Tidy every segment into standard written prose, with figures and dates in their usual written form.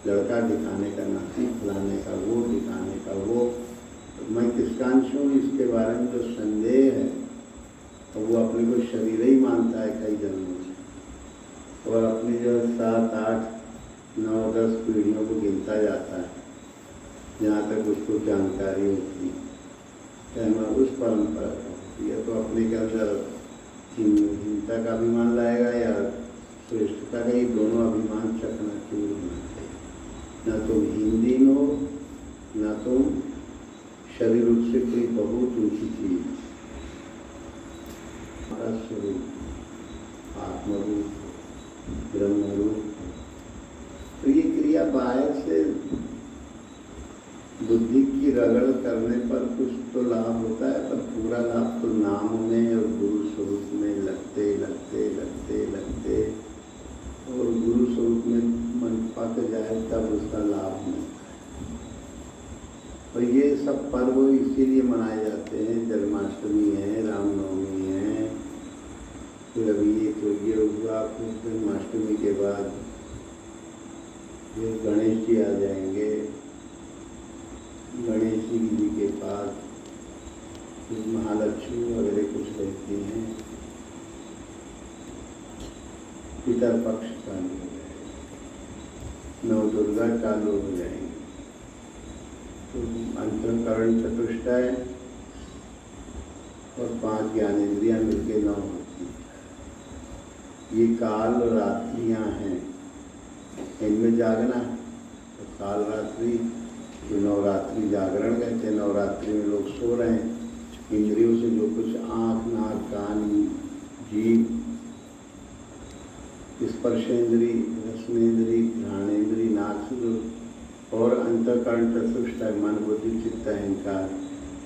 लड़का दिखाने का नाती, फलाने का वो, दिखाने का वो। तो मैं किसका अंश हूँ, इसके बारे में जो संदेह है, तो वो अपने को शरीर ही मानता है कई जन्मों से, और अपनी जो 7, 8, 9, 10 पीढ़ियों को गिनता जाता है जहाँ तक उसको जानकारी होती है। क्या मैं उस परंपरा को, यह तो अपने के अंदर हीनता का अभिमान लाएगा या श्रेष्ठता का, ही दोनों अभिमान चकनाचूर होना चाहिए। न तुम हीन हो, न तुम शरीर रूप से कोई बहुत ऊंची चीज। हमारा स्वरूप आत्मरूप, ब्रह्मरूप। तो ये क्रिया बाहर से बुद्धि की रगड़ करने पर कुछ तो लाभ होता है, पर पूरा लाभ तो नाम में और गुरु स्वरूप में लगते लगते लगते लगते, और गुरु स्वरूप में मन पक जाए तब उसका लाभ मिलता है। और ये सब पर्व इसीलिए मनाए जाते हैं। जन्माष्टमी है, रामनवमी है, फिर अभी ये तो ये हुआ, फिर जन्माष्टमी के बाद ये गणेश जी आ जाएंगे। गणेश जी के पास महालक्ष्मी वगैरह कुछ रहती हैं। पितर पक्ष चालू हो जाएगा, नवदुर्गा चालू हो जाएंगे। तो अंतःकरण चतुष्टय और 5 ज्ञानेंद्रियां मिलके 9 होती हैं। ये काल रात्रियां हैं, इनमें जागना है। तो काल रात्रि, जो नवरात्रि जागरण कहते हैं, नवरात्रि में लोग सो रहे हैं। इंद्रियों से जो कुछ आँख, नाक, कान, जीभ, स्पर्शेंद्री, रसनेंद्री, घ्राणेंद्री, नाक से जो, और अंतःकरण चतुष्टय मन, बुद्धि, चित्त, अहंकार,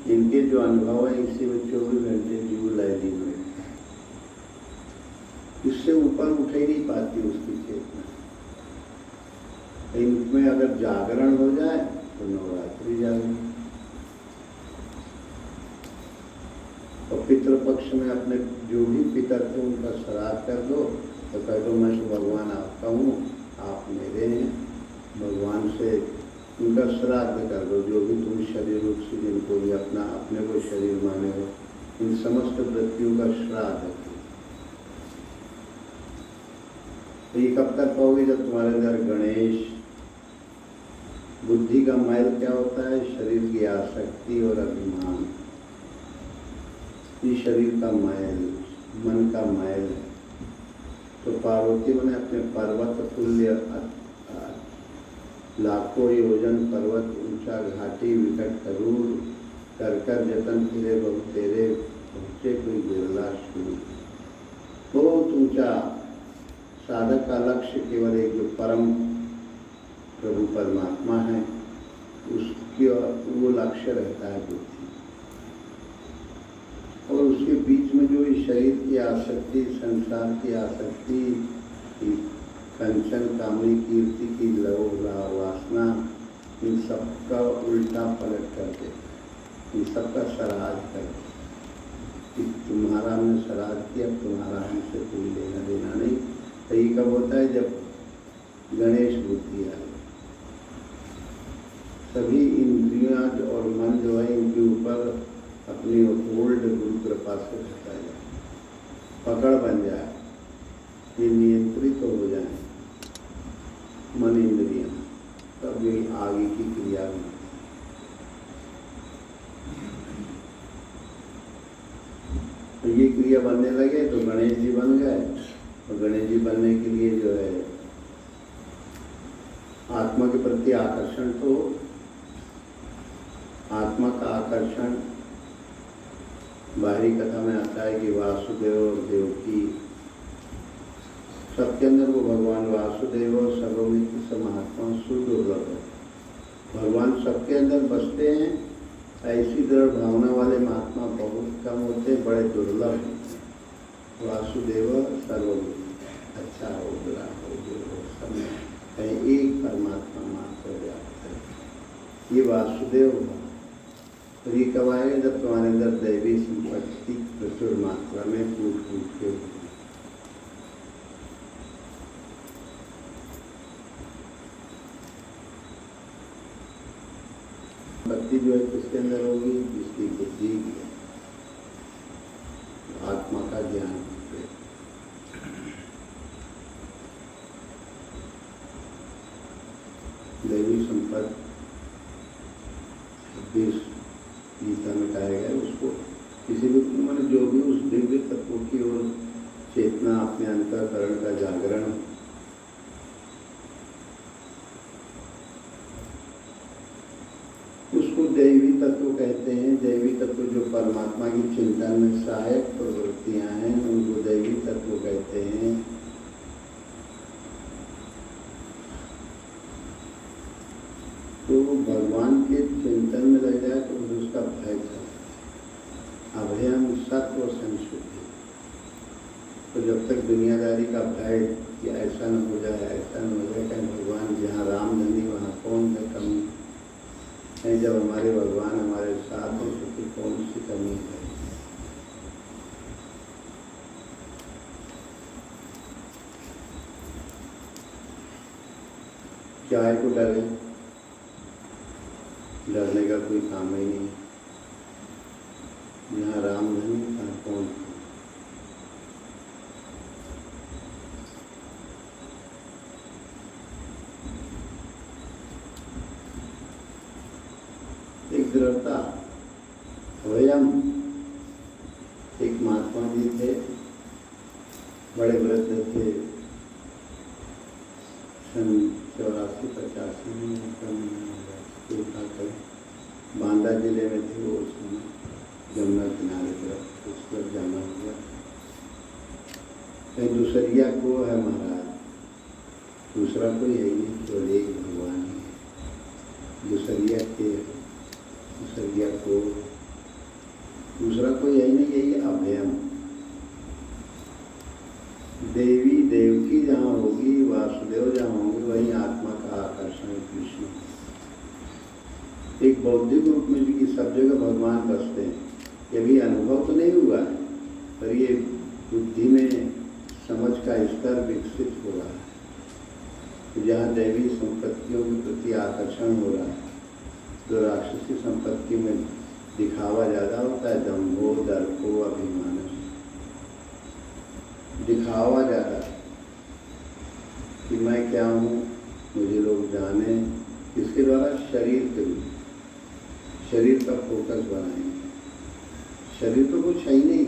इनके जो अनुभव है, इसी में 24 घंटे जीव लय लीन हुए। इससे ऊपर उठ ही नहीं पाती उसकी चेतना। इनमें अगर जागरण हो जाए तो नवरात्रि जागरण। और पितृपक्ष में अपने जो भी पितर थे उनका श्राद्ध कर दो, तो कह दो मैं तो भगवान आपका हूँ, आप मेरे हैं। भगवान से उनका श्राद्ध कर दो। जो भी तुम शरीर रूप से जिनको भी अपने को शरीर माने हो, इन समस्त वृत्तियों का श्राद्ध करो। तो ये कब तक पाओगे, जब तुम्हारे अंदर गणेश, बुद्धि का मैल क्या होता है, शरीर की आसक्ति और अभिमान। ये शरीर का मैल, मन का मैल है। तो पार्वती ने अपने पर्वत तुल्य लाखों योजन पर्वत ऊंचा, घाटी विकट करूर, कर कर जतन फिरे बहुत तेरे, पहुँचे कोई बिरला शुरू। बहुत ऊंचा। साधक का लक्ष्य केवल एक जो परम प्रभु परमात्मा है, उसकी वो लक्ष्य रहता है बुद्धि। और उसके बीच में जो इस शरीर की आसक्ति, संसार की आसक्ति, कंचन, कामनी, कीर्ति की लोभ, वासना, इन सबका उल्टा पलट कर दे, इन सबका श्राद्ध कर दे कि तुम्हारा हमने श्राद्ध किया, तुम्हारा हमसे कोई लेना देना नहीं। तो ये कब होता है, जब गणेश बुद्धि आए। सभी इंद्रियां और मन जो है, इनके ऊपर अपनी होल्ड गुरु कृपा से हटा जाए, पकड़ बन जाए, ये नियंत्रित तो हो जाए मन इंद्रियां, तब ये आगे की क्रिया में। तो ये क्रिया बनने लगे तो गणेश जी बन गए। और गणेश जी बनने के लिए जो है आत्मा के प्रति आकर्षण, तो आत्मा का आकर्षण बाहरी कथा में आता है कि वासुदेव और देवकी, सबके अंदर वो भगवान वासुदेव और सर्वमित्र समात्मा सुदुर्लभ है। भगवान सबके अंदर बसते हैं, ऐसी दृढ़ भावना वाले महात्मा बहुत कम होते हैं, बड़े दुर्लभ हैं। वासुदेव सर्वमित्र, अच्छा हो बुरा हो जो हो, सब में कहीं एक परमात्मा मात्र व्याप्त है। ये वासुदेव है। तो ये कब आएगा, जब तुम्हारे अंदर दैवी संपत्ति प्रचुर मात्रा में फूट फूट के होगी। संपत्ति जो है किसके अंदर होगी? जिसकी बुद्धि की है, आत्मा का ज्ञान। दैवी संपत्ति 26 गीता में कहा गया, उसको किसी भी मैंने जो भी उस दिव्य तत्व की ओर चेतना, अपने अंतःकरण का जागरण, उसको दैवी तत्व कहते हैं। दैवी तत्व जो परमात्मा की चिंतन में सहायक प्रवृत्तियां हैं, उनको दैवी तत्व कहते हैं। तो भगवान के चिंतन में लग जाए तो उसका भय था, अभयम सत्व संस्कृति। तो जब तक दुनियादारी का भय कि ऐसा न हो जाए, ऐसा न हो जाए, कहीं भगवान जहाँ रामधनी वहाँ कौन है कमी है? जब हमारे भगवान हमारे साथ हैं तो फिर कौन सी कमी है? चाहे को डरे, डरने का कोई काम ही नहीं। यहाँ राम नहीं था, कौन था? एक दृढ़ता, स्वयं एक महात्मा जी थे, बड़े वृद्ध थे, सन 84-85 में बांदा जिले में थे वो। उस समय जमुना किनारे तरफ उस पर जाना हुआ। कहीं दूसरिया को है महाराज, दूसरा कोई है नहीं, केवल एक भगवान ही है। दूसरिया के, दूसरिया को, दूसरा कोई है नहीं, यही अभयम। देवी देवकी जहाँ होगी, वासुदेव जहाँ होंगे, वही आत्मा का आकर्षण कृष्ण। एक बौद्धिक रूप में भी कि सब जगह भगवान बसते हैं, ये भी अनुभव तो नहीं हुआ है, पर ये बुद्धि में समझ का स्तर विकसित हो रहा है। तो जहाँ दैवी संपत्तियों के प्रति आकर्षण हो रहा है, तो राक्षसी संपत्ति में दिखावा ज़्यादा होता है, दंभो, दर्पो, अभिमान, दिखावा ज़्यादा कि मैं क्या हूँ, मुझे लोग जाने। इसके द्वारा शरीर के शरीर का फोकस बनाएंगे। शरीर तो कुछ है ही नहीं,